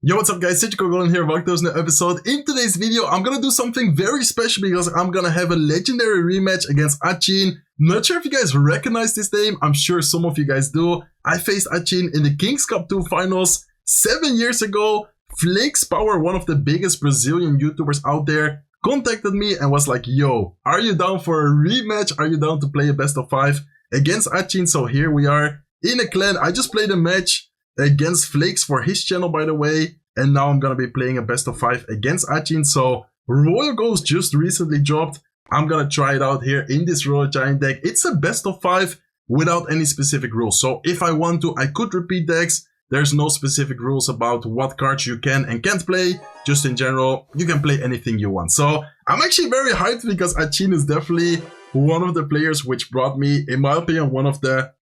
Yo, what's up guys, it's Goblin here, welcome to this new episode. In today's video, I'm gonna do something very special because I'm gonna have a legendary rematch against Atchiin. Not sure if you guys recognize this name, I'm sure some of you guys do. I faced Atchiin in the Kings Cup 2 finals 7 years ago. Flakes Power, one of the biggest Brazilian YouTubers out there, contacted me and was like, yo, are you down for a rematch? Are you down to play a best of 5 against Atchiin? So here we are in a clan. I just played a match against Flakes for his channel, by the way, and now I'm gonna be playing a best of 5 against Atchiin. So Royal Ghost just recently dropped. I'm gonna try it out here in this Royal Giant deck. It's a best of 5 without any specific rules. So if I want to, I could repeat decks. There's no specific rules about what cards you can and can't play. Just in general, you can play anything you want. So I'm actually very hyped because Atchiin is definitely one of the players which brought me, in my opinion, one of the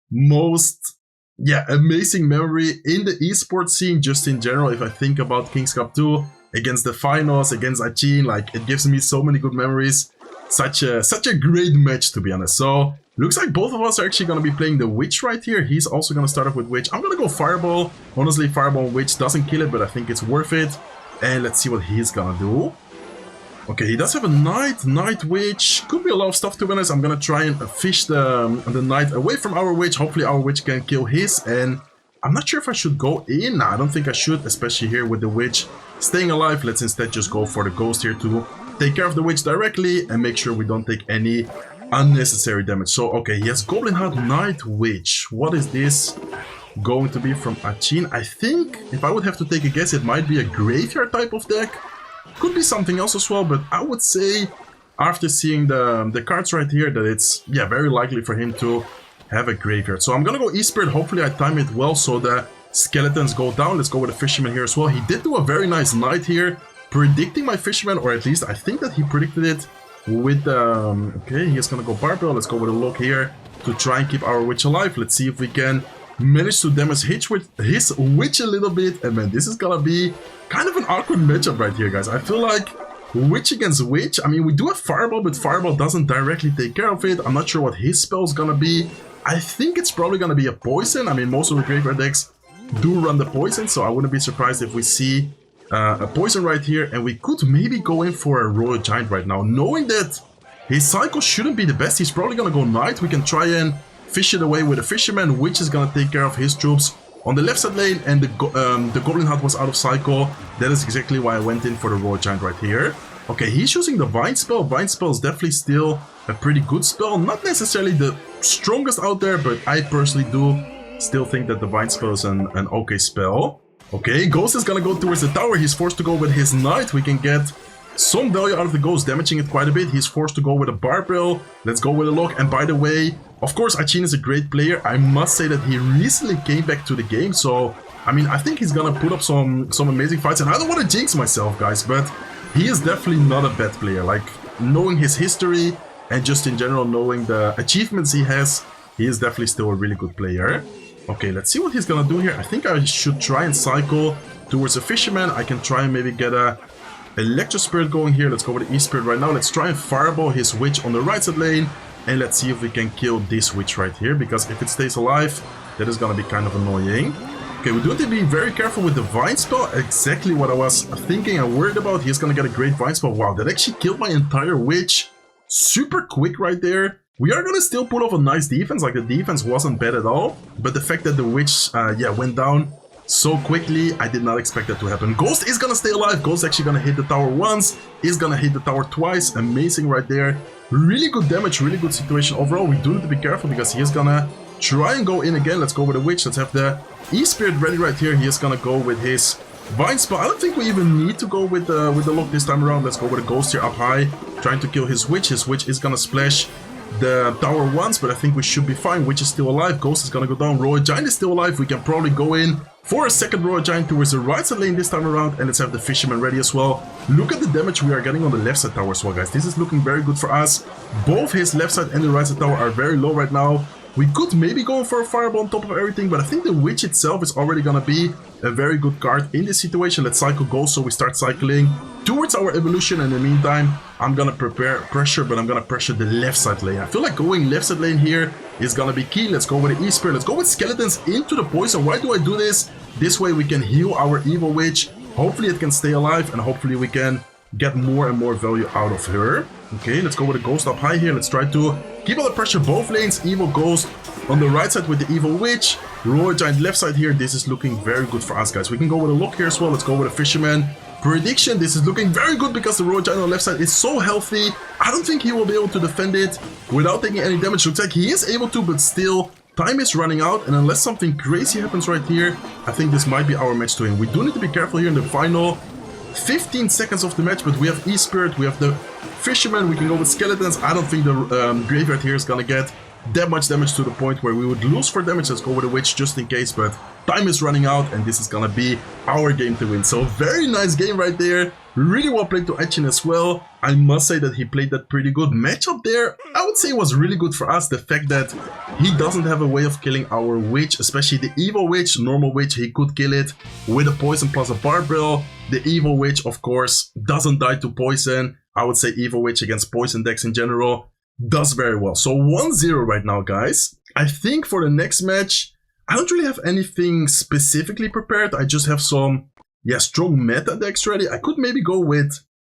most amazing memory in the esports scene. Just in general, if I think about Kings Cup 2 against the finals against Atchiin, like, it gives me so many good memories. Such a great match, to be honest. So looks like both of us are actually going to be playing the Witch right here. He's also going to start off with Witch. I'm going to go Fireball. Honestly, Fireball Witch doesn't kill it, but I think it's worth it. And let's see what he's going to do. Okay, he does have a Knight Witch. Could be a lot of stuff, to be honest. I'm gonna try and fish the Knight away from our Witch. Hopefully our Witch can kill his. And I'm not sure if I should go in. Nah, I don't think I should, especially here with the Witch staying alive. Let's instead just go for the Ghost here to take care of the Witch directly and make sure we don't take any unnecessary damage. So, okay, he has Goblin Heart, Knight Witch. What is this going to be from Atchiin? I think, if I would have to take a guess, it might be a graveyard type of deck. Could be something else as well, but I would say, after seeing the cards right here, that it's, very likely for him to have a graveyard. So I'm gonna go E-Spirit. Hopefully I time it well so the skeletons go down. Let's go with the Fisherman here as well. He did do a very nice Knight here, predicting my Fisherman, or at least I think that he predicted it with, okay, he's gonna go Barbell. Let's go with a look here to try and keep our Witch alive. Let's see if we can manage to damage his Witch a little bit. And man, this is gonna be kind of an awkward matchup right here, guys. I feel like Witch against Witch. I mean, we do have Fireball, but Fireball doesn't directly take care of it. I'm not sure what his spell is gonna be. I think it's probably gonna be a Poison. I mean, most of the graveyard decks do run the Poison, so I wouldn't be surprised if we see a Poison right here. And we could maybe go in for a Royal Giant right now, knowing that his cycle shouldn't be the best. He's probably gonna go Knight. We can try and fish it away with a Fisherman, which is gonna take care of his troops on the left side lane, and the Goblin Heart was out of cycle. That is exactly why I went in for the Royal Giant right here. Okay, he's using the Vine Spell. Vine Spell is definitely still a pretty good spell. Not necessarily the strongest out there, but I personally do still think that the Vine Spell is an okay spell. Okay, Ghost is gonna go towards the tower. He's forced to go with his Knight. We can get some value out of the Ghost, damaging it quite a bit. He's forced to go with a Barbell. Let's go with a lock. And by the way, of course, Atchiin is a great player. I must say that he recently came back to the game. So, I mean, I think he's gonna put up some amazing fights. And I don't want to jinx myself, guys, but he is definitely not a bad player. Like, knowing his history and just in general knowing the achievements he has, he is definitely still a really good player. Okay, let's see what he's gonna do here. I think I should try and cycle towards a Fisherman. I can try and maybe get a Electro Spirit going here. Let's go with the E-Spirit right now. Let's try and Fireball his Witch on the right side lane. And let's see if we can kill this Witch right here. Because if it stays alive, that is going to be kind of annoying. Okay, we do have to be very careful with the Vine Spell. Exactly what I was thinking and worried about. He's going to get a great Vine Spell. Wow, that actually killed my entire Witch. Super quick right there. We are going to still pull off a nice defense. Like, the defense wasn't bad at all. But the fact that the Witch, went down so quickly, I did not expect that to happen. Ghost is gonna stay alive. Ghost actually gonna hit the tower once, is gonna hit the tower twice. Amazing right there. Really good damage, really good situation. Overall, we do need to be careful because he is gonna try and go in again. Let's go with the Witch. Let's have the E-Spirit ready right here. He is gonna go with his Vine Spell. I don't think we even need to go with the lock this time around. Let's go with the Ghost here up high, trying to kill his Witch. His Witch is gonna splash the tower once, but I think we should be fine. Witch is still alive. Ghost is gonna go down. Royal Giant is still alive. We can probably go in for a second Royal Giant towards the right side lane this time around. And let's have the Fisherman ready as well. Look at the damage we are getting on the left side tower as well, guys. This is looking very good for us. Both his left side and the right side tower are very low right now. We could maybe go for a Fireball on top of everything, but I think the Witch itself is already gonna be a very good card in this situation. Let's cycle Ghost, so we start cycling towards our evolution. In the meantime, I'm gonna prepare pressure, but I'm gonna pressure the left side lane. I feel like going left side lane here is gonna be key. Let's go with the E-Spirit. Let's go with Skeletons into the poison. Why do I do this? This way we can heal our Evil Witch. Hopefully it can stay alive, and hopefully we can get more and more value out of her. Okay, let's go with a Ghost up high here. Let's try to keep all the pressure both lanes. Evil Ghost on the right side with the Evil Witch. Royal Giant left side here. This is looking very good for us, guys. We can go with a lock here as well. Let's go with a Fisherman. Prediction, this is looking very good because the Royal Giant on the left side is so healthy. I don't think he will be able to defend it without taking any damage. Looks like he is able to, but still, time is running out. And unless something crazy happens right here, I think this might be our match to win. We do need to be careful here in the final 15 seconds of the match, but we have E-Spirit, we have the Fisherman, we can go with Skeletons. I don't think the Graveyard here is gonna get that much damage to the point where we would lose for damage. Let's go with a Witch just in case, but time is running out and this is gonna be our game to win. So very nice game right there. Really well played to Atchiin as well. I must say that he played that pretty good. Matchup there, I would say was really good for us. The fact that he doesn't have a way of killing our Witch, especially the Evil Witch. Normal Witch, he could kill it with a Poison plus a Barbell. The Evil Witch, of course, doesn't die to Poison. I would say Evil Witch against Poison decks in general does very well. So 1-0 right now, guys. I think for the next match, I don't really have anything specifically prepared. I just have some, strong meta decks ready. I could maybe go with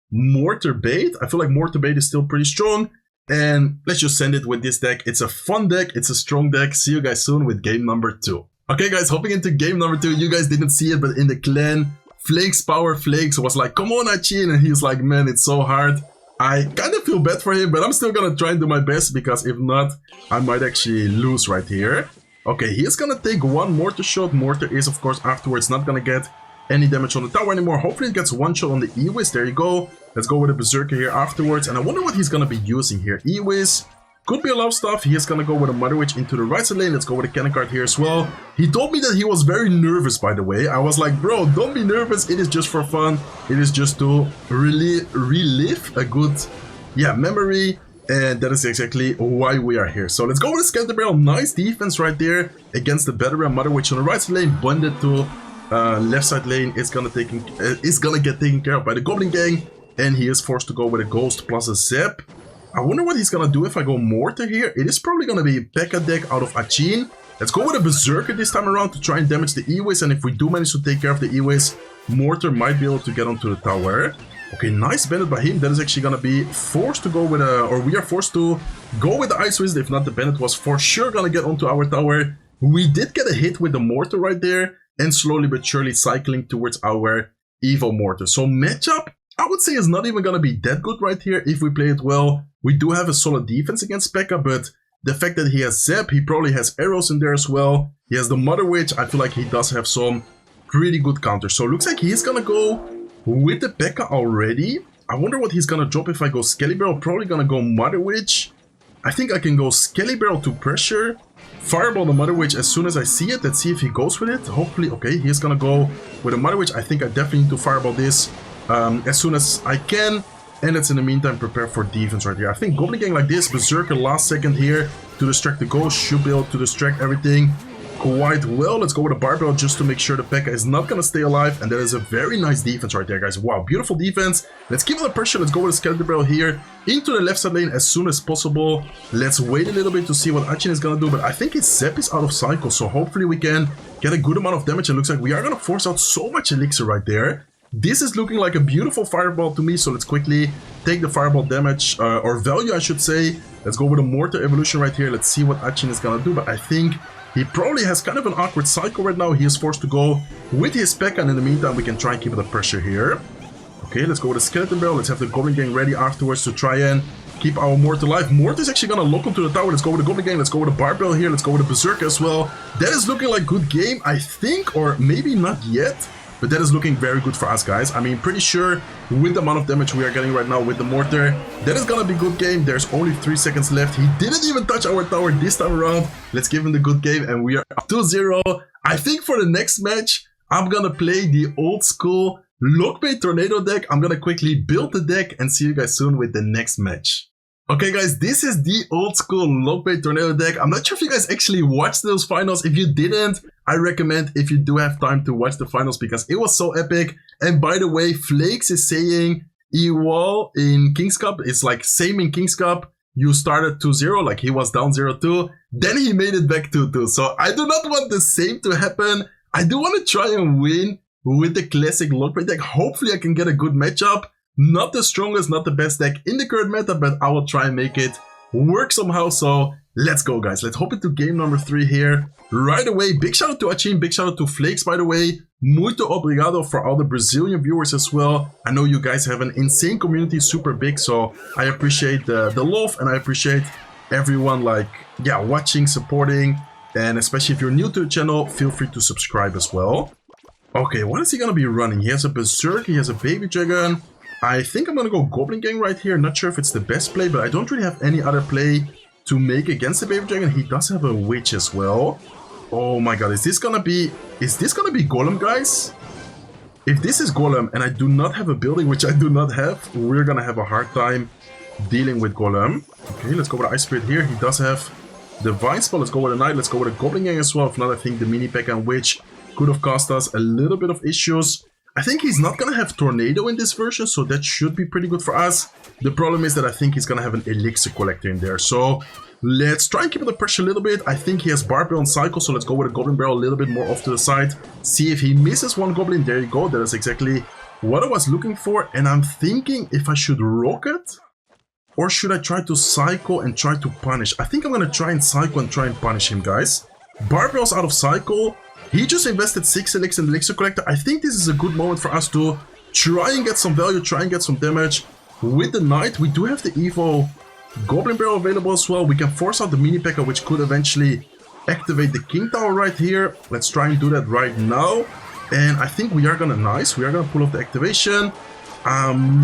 Mortar Bait. I feel like Mortar Bait is still pretty strong. And let's just send it with this deck. It's a fun deck. It's a strong deck. See you guys soon with game number 2. Okay, guys, hopping into game number 2. You guys didn't see it, but in the clan, Flakes Power Flakes was like, come on, Atchiin. And he's like, man, it's so hard. I kind of feel bad for him, but I'm still gonna try and do my best, because if not, I might actually lose right here. Okay, he's gonna take one Mortar shot. Mortar is, of course, afterwards not gonna get any damage on the tower anymore. Hopefully it gets one shot on the E-Wiz. There you go. Let's go with a Berserker here afterwards. And I wonder what he's gonna be using here. E-Wiz could be a lot of stuff. He is gonna go with a Mother Witch into the right side lane. Let's go with a Cannon Card here as well. He told me that he was very nervous, by the way. I was like, bro, don't be nervous. It is just for fun. It is just to really relive a good, memory. And that is exactly why we are here. So let's go with a Skeleton Barrel. Nice defense right there against the Battery and Mother Witch on the right side lane. Blended to left side lane. It's gonna get taken care of by the Goblin Gang. And he is forced to go with a Ghost plus a Zap. I wonder what he's gonna do if I go Mortar here. It is probably gonna be a P.E.K.K.A deck out of Atchiin. Let's go with a Berserker this time around to try and damage the E-Wiz. And if we do manage to take care of the E-Wiz, Mortar might be able to get onto the tower. Okay, nice Bandit by him. That is actually gonna be forced to go with we are forced to go with the Ice Wizard. If not, the Bandit was for sure gonna get onto our tower. We did get a hit with the Mortar right there, and slowly but surely cycling towards our Evil Mortar. So matchup, I would say, is not even gonna be that good right here if we play it well. We do have a solid defense against P.E.K.K.A, but the fact that he has Zap, he probably has arrows in there as well. He has the Mother Witch. I feel like he does have some pretty good counters. So it looks like he's gonna go with the P.E.K.K.A already. I wonder what he's gonna drop if I go Skelly Barrel. Probably gonna go Mother Witch. I think I can go Skelly Barrel to pressure. Fireball the Mother Witch as soon as I see it. Let's see if he goes with it. Hopefully, okay, he's gonna go with a Mother Witch. I think I definitely need to Fireball this as soon as I can. And let's in the meantime prepare for defense right here. I think Goblin Gang like this, Berserker last second here to distract the Ghost, should be able to distract everything quite well. Let's go with a Barbell just to make sure the P.E.K.K.A is not going to stay alive. And that is a very nice defense right there, guys. Wow, beautiful defense. Let's keep the pressure. Let's go with a Skeleton Barrel here into the left side lane as soon as possible. Let's wait a little bit to see what Atchiin is going to do. But I think his Zap is out of cycle, so hopefully we can get a good amount of damage. It looks like we are going to force out so much Elixir right there. This is looking like a beautiful Fireball to me, so let's quickly take the Fireball damage, or value I should say. Let's go with a Mortar Evolution right here. Let's see what Atchiin is gonna do, but I think he probably has kind of an awkward cycle right now. He is forced to go with his P.E.K.K.A, and in the meantime we can try and keep the pressure here. Okay, let's go with a Skeleton Barrel. Let's have the Goblin Gang ready afterwards to try and keep our Mortar alive. Mortar is actually gonna lock onto the tower. Let's go with the Goblin Gang. Let's go with a Barbell here. Let's go with a Berserker as well. That is looking like good game, I think, or maybe not yet. But that is looking very good for us, guys. I mean, pretty sure with the amount of damage we are getting right now with the Mortar, that is gonna be good game. There's only 3 seconds left. He didn't even touch our tower this time around. Let's give him the good game, and we are up 2-0. I think for the next match, I'm gonna play the old school Lockbait Tornado deck. I'm gonna quickly build the deck and see you guys soon with the next match. Okay, guys, this is the old school Lockbait Tornado deck. I'm not sure if you guys actually watched those finals. If you didn't, I recommend, if you do have time, to watch the finals because it was so epic. And by the way, Flakes is saying Ewall in King's Cup. It's like same in King's Cup. You started 2-0, like he was down 0-2. Then he made it back 2-2. So I do not want the same to happen. I do want to try and win with the classic Lockbait deck. Hopefully I can get a good matchup. Not the strongest, not the best deck in the current meta, but I will try and make it work somehow. So let's go, guys. Let's hop into game number 3 here right away. Big shout out to Atchiin, big shout out to Flakes, by the way. Muito obrigado for all the Brazilian viewers as well. I know you guys have an insane community, super big, so I appreciate the love, and I appreciate everyone, like, yeah, watching, supporting, and especially if you're new to the channel, feel free to subscribe as well. Okay, what is he gonna be running? He has a Berserk, he has a Baby Dragon. I think I'm gonna go Goblin Gang right here. Not sure if it's the best play, but I don't really have any other play to make against the Baby Dragon. He does have a Witch as well. Oh my god, is this gonna be Golem, guys? If this is Golem and I do not have a building, which I do not have, we're gonna have a hard time dealing with Golem. Okay, let's go with Ice Spirit here. He does have the Vine Spell. Let's go with a Knight. Let's go with a Goblin Gang as well. If not, I think the Mini Pack and Witch could have caused us a little bit of issues. I think he's not gonna have Tornado in this version, so that should be pretty good for us. The problem is that I think he's gonna have an Elixir Collector in there, so let's try and keep the pressure a little bit. I think he has Barbell and Cycle, so let's go with a Goblin Barrel a little bit more off to the side. See if he misses one Goblin. There you go. That is exactly what I was looking for. And I'm thinking if I should Rocket or should I try to Cycle and try to punish. I think I'm going to try and Cycle and try and punish him, guys. Barbell's out of Cycle. He just invested 6 Elixir in the Elixir Collector. I think this is a good moment for us to try and get some value, try and get some damage. With the Knight, we do have the Evo Goblin Barrel available as well. We can force out the Mini P.E.K.K.A, which could eventually activate the King Tower right here. Let's try and do that right now. And I think we are gonna we are gonna pull off the activation.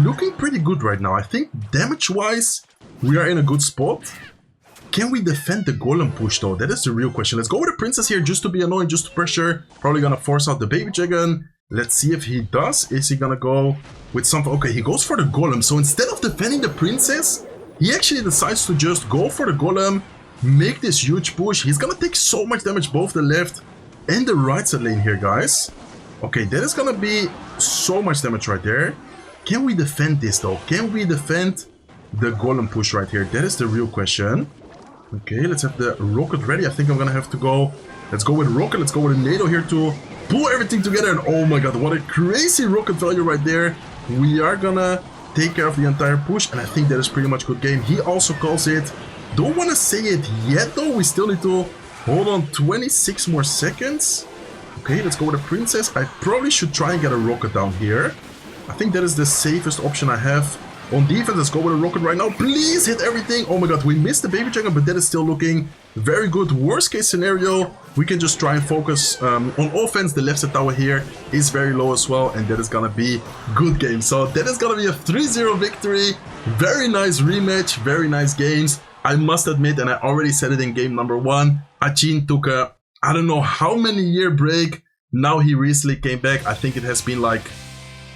Looking pretty good right now. I think damage-wise, we are in a good spot. Can we defend the Golem push though? That is the real question. Let's go with the Princess here just to be annoying, just to pressure. Probably gonna force out the Baby Dragon. Let's see if he does. Is he gonna go with something? Okay, he goes for the Golem. So instead of defending the Princess, he actually decides to just go for the Golem, make this huge push. He's gonna take so much damage, both the left and the right side lane here, guys. Okay, that is gonna be so much damage right there. Can we defend this though? Can we defend the Golem push right here? That is the real question. Okay, let's have the Rocket ready. I think I'm gonna have to go. Let's go with Rocket. Let's go with a NATO here to pull everything together. And oh my god, what a crazy Rocket value right there. We are gonna take care of the entire push, and I think that is pretty much good game. He also calls it. Don't want to say it yet though. We still need to hold on 26 more seconds. Okay, let's go with a Princess. I probably should try and get a Rocket down here. I think that is the safest option I have. On defense, let's go with a Rocket right now. Please hit everything. Oh my god, we missed the Baby Dragon, but that is still looking very good. Worst case scenario, we can just try and focus on offense. The left side tower here is very low as well, and that is gonna be good game. So that is gonna be a 3-0 victory. Very nice rematch, very nice games. I must admit, and I already said it in game number 1, Atchiin took a, I don't know how many year break. Now he recently came back. I think it has been like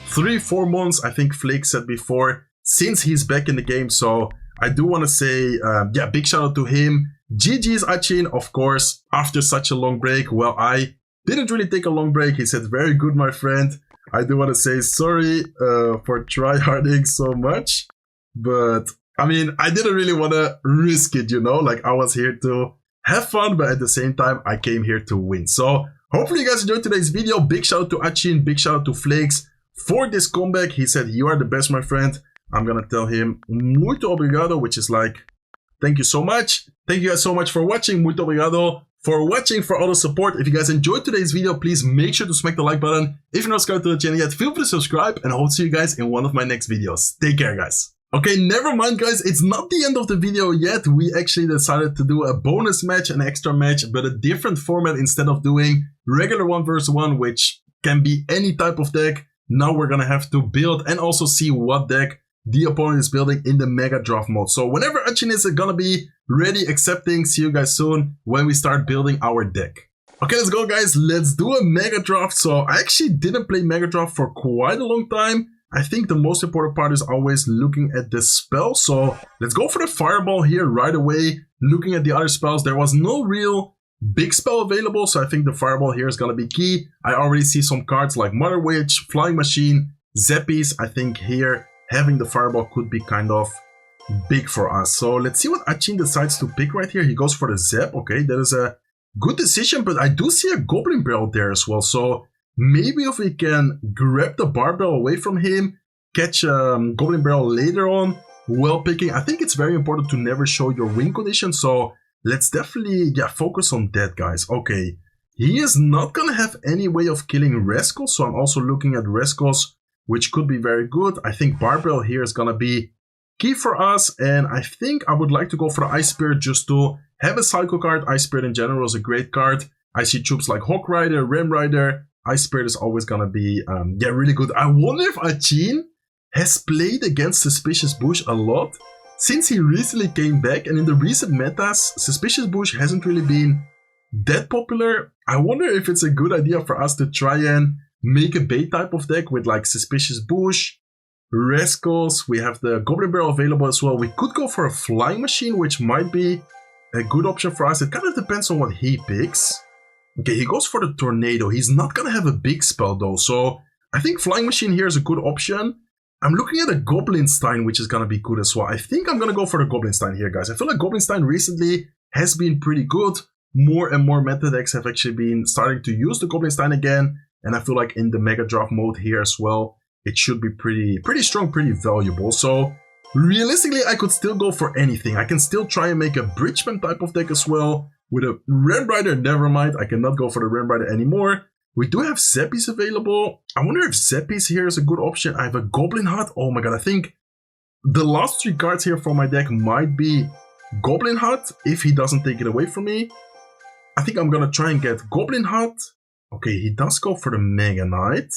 3-4 months, I think Flake said before, since he's back in the game. So I do want to say, yeah, big shout out to him. GG's Atchiin, of course, after such a long break. Well, I didn't really take a long break. He said, very good, my friend. I do want to say sorry for tryharding so much. But, I mean, I didn't really want to risk it, you know? Like, I was here to have fun, but at the same time, I came here to win. So, hopefully you guys enjoyed today's video. Big shout out to Atchiin, big shout out to Flakes for this comeback. He said, you are the best, my friend. I'm gonna tell him muito obrigado, which is like, thank you so much. Thank you guys so much for watching. Muito obrigado for watching, for all the support. If you guys enjoyed today's video, please make sure to smack the like button. If you're not subscribed to the channel yet, feel free to subscribe, and I hope to see you guys in one of my next videos. Take care, guys. Okay, never mind, guys. It's not the end of the video yet. We actually decided to do a bonus match, an extra match, but a different format. Instead of doing regular 1 versus 1, which can be any type of deck, now we're gonna have to build and also see what deck the opponent is building in the Mega Draft mode. So whenever Atchiin is gonna be ready, accepting, see you guys soon when we start building our deck. Okay, let's go, guys. Let's do a Mega Draft. So I actually didn't play Mega Draft for quite a long time. I think the most important part is always looking at the spell. So let's go for the Fireball here right away. Looking at the other spells, there was no real big spell available, so I think the Fireball here is gonna be key. I already see some cards like Mother Witch, Flying Machine, Zappies. I think here having the Fireball could be kind of big for us. So let's see what Atchiin decides to pick right here. He goes for the Zap. Okay, that is a good decision, but I do see a Goblin Barrel there as well. So maybe if we can grab the Barbell away from him, catch Goblin Barrel later on, well picking. I think it's very important to never show your win condition. So let's definitely focus on that, guys. Okay, he is not going to have any way of killing Rescos. So I'm also looking at Rescos, which could be very good. I think Barbell here is going to be key for us. And I think I would like to go for the Ice Spirit just to have a Psycho card. Ice Spirit in general is a great card. I see troops like Hawk Rider, Ram Rider. Ice Spirit is always going to be really good. I wonder if Atchiin has played against Suspicious Bush a lot since he recently came back. And in the recent metas, Suspicious Bush hasn't really been that popular. I wonder if it's a good idea for us to try and make a bait type of deck with like Suspicious Bush, Rescos. We have the Goblin Barrel available as well. We could go for a Flying Machine, which might be a good option for us. It kind of depends on what he picks. Okay, he goes for the Tornado. He's not going to have a big spell though. So I think Flying Machine here is a good option. I'm looking at a Goblin Stein, which is going to be good as well. I think I'm going to go for the Goblin Stein here, guys. I feel like Goblin Stein recently has been pretty good. More and more meta decks have actually been starting to use the Goblin Stein again. And I feel like in the Mega Draft mode here as well, it should be pretty strong, pretty valuable. So realistically, I could still go for anything. I can still try and make a Bridgeman type of deck as well. With a Ram Rider, never mind. I cannot go for the Ram Rider anymore. We do have Zeppies available. I wonder if Zeppies here is a good option. I have a Goblin Hut. Oh my god, I think the last 3 cards here for my deck might be Goblin Hut if he doesn't take it away from me. I think I'm gonna try and get Goblin Hut. Okay, he does go for the Mega Knight.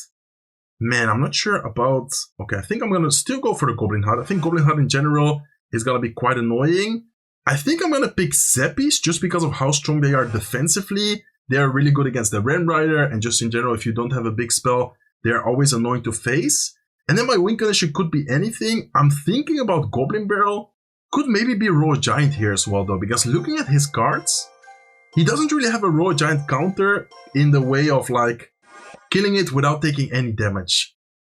Man, I'm not sure about... Okay, I think I'm gonna still go for the Goblin Hut. I think Goblin Hut in general is gonna be quite annoying. I think I'm gonna pick Zeppies just because of how strong they are defensively. They are really good against the Ram Rider, and just in general, if you don't have a big spell, they are always annoying to face. And then my win condition could be anything. I'm thinking about Goblin Barrel. Could maybe be Royal Giant here as well though, because looking at his cards, he doesn't really have a Royal Giant counter in the way of like killing it without taking any damage.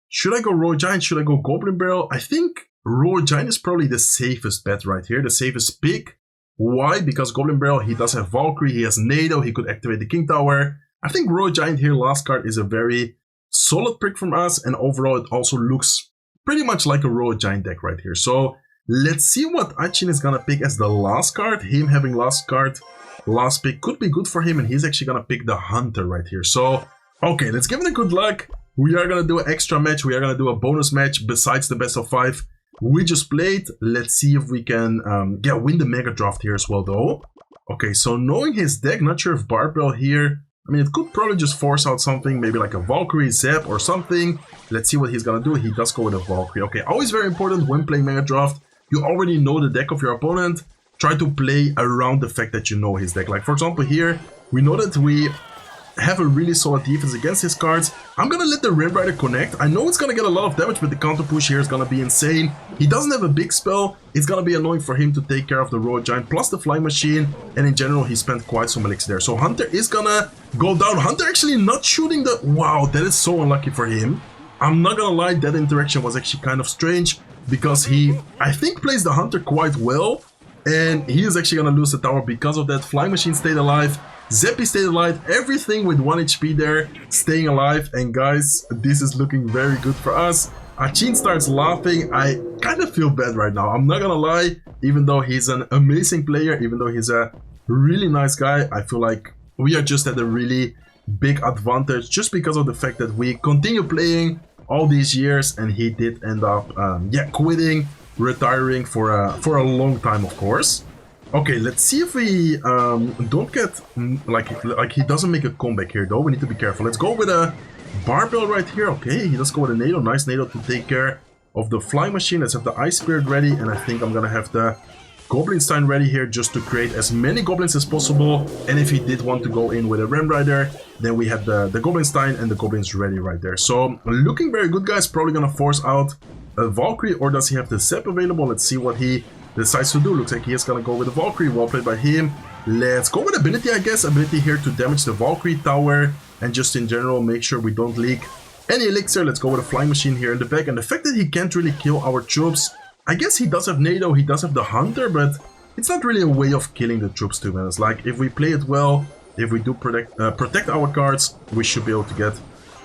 Should I go Royal Giant? Should I go Goblin Barrel? I think Royal Giant is probably the safest bet right here, the safest pick. Why? Because Goblin Barrel, he does have Valkyrie, he has NATO, he could activate the King Tower. I think Royal Giant here, last card, is a very solid pick from us, and overall it also looks pretty much like a Royal Giant deck right here. So let's see what Atchiin is gonna pick as the last card. Him having last card, last pick could be good for him, and he's actually gonna pick the Hunter right here. So, okay, let's give it a good luck. We are gonna do an extra match, we are gonna do a bonus match besides the best of 5. We just played. Let's see if we can win the Mega Draft here as well though. Okay, so knowing his deck, not sure if Barbell here, I mean, it could probably just force out something, maybe like a Valkyrie, Zep or something. Let's see what he's gonna do. He does go with a Valkyrie. Okay, always very important when playing Mega Draft. You already know the deck of your opponent. Try to play around the fact that you know his deck. Like for example here, we know that we have a really solid defense against his cards. I'm gonna let the Ram Rider connect. I know it's gonna get a lot of damage, but the counter push here is gonna be insane. He doesn't have a big spell. It's gonna be annoying for him to take care of the Royal Giant plus the Flying Machine, and in general he spent quite some elixir there. So Hunter is gonna go down. Hunter actually not shooting the... Wow, that is so unlucky for him. I'm not gonna lie, that interaction was actually kind of strange, because he, I think, plays the Hunter quite well, and he is actually gonna lose the tower because of that. Flying Machine stayed alive. Zeppy stayed alive, everything with 1 HP there, staying alive, and guys, this is looking very good for us. Atchiin starts laughing. I kind of feel bad right now, I'm not gonna lie. Even though he's an amazing player, even though he's a really nice guy, I feel like we are just at a really big advantage just because of the fact that we continue playing all these years, and he did end up, quitting, retiring for a long time, of course. Okay, let's see if we don't get, like he doesn't make a comeback here though. We need to be careful. Let's go with a Barbell right here. Okay, he does go with a NATO. Nice NATO to take care of the Flying Machine. Let's have the Ice Spirit ready, and I think I'm gonna have the Goblin Stein ready here just to create as many Goblins as possible. And if he did want to go in with a Ram Rider, then we have the Goblin Stein and the Goblins ready right there. So looking very good, guys. Probably gonna force out a Valkyrie, or does he have the Zep available? Let's see what he decides to do. Looks like he is gonna go with the Valkyrie. Well played by him. Let's go with ability, I guess. Ability here to damage the Valkyrie tower, and just in general make sure we don't leak any elixir. Let's go with a Flying Machine here in the back, and the fact that he can't really kill our troops, I guess he does have NATO, he does have the Hunter, but it's not really a way of killing the troops, to be honest. Like, if we play it well, if we do protect our cards, we should be able to get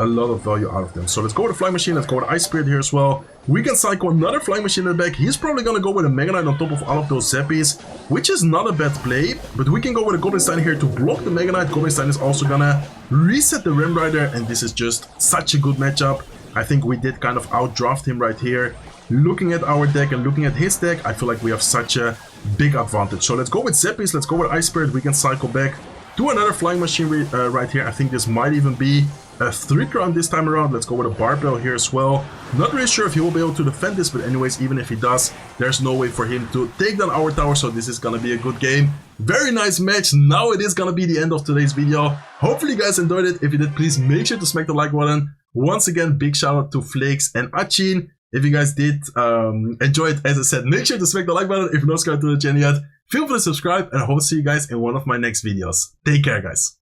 a lot of value out of them. So let's go with the Flying Machine, let's go with Ice Spirit here as well. We can cycle another Flying Machine in the back. He's probably gonna go with a Mega Knight on top of all of those Zappies, which is not a bad play, but we can go with a Goblin Stein here to block the Mega Knight. Goblin Stein is also gonna reset the Ram Rider, and this is just such a good matchup. I think we did kind of outdraft him right here. Looking at our deck and looking at his deck, I feel like we have such a big advantage. So let's go with Zappies, let's go with Ice Spirit. We can cycle back to another Flying Machine right here. I think this might even be a 3-crown this time around. Let's go with a Barbell here as well. Not really sure if he will be able to defend this, but anyways, even if he does, there's no way for him to take down our tower, so this is gonna be a good game. Very nice match. Now it is gonna be the end of today's video. Hopefully you guys enjoyed it. If you did, please make sure to smack the like button. Once again, big shout out to Flakes and Atchiin. If you guys did enjoy it, as I said, make sure to smack the like button. If you're not subscribed to the channel yet, feel free to subscribe, and I hope to see you guys in one of my next videos. Take care, guys.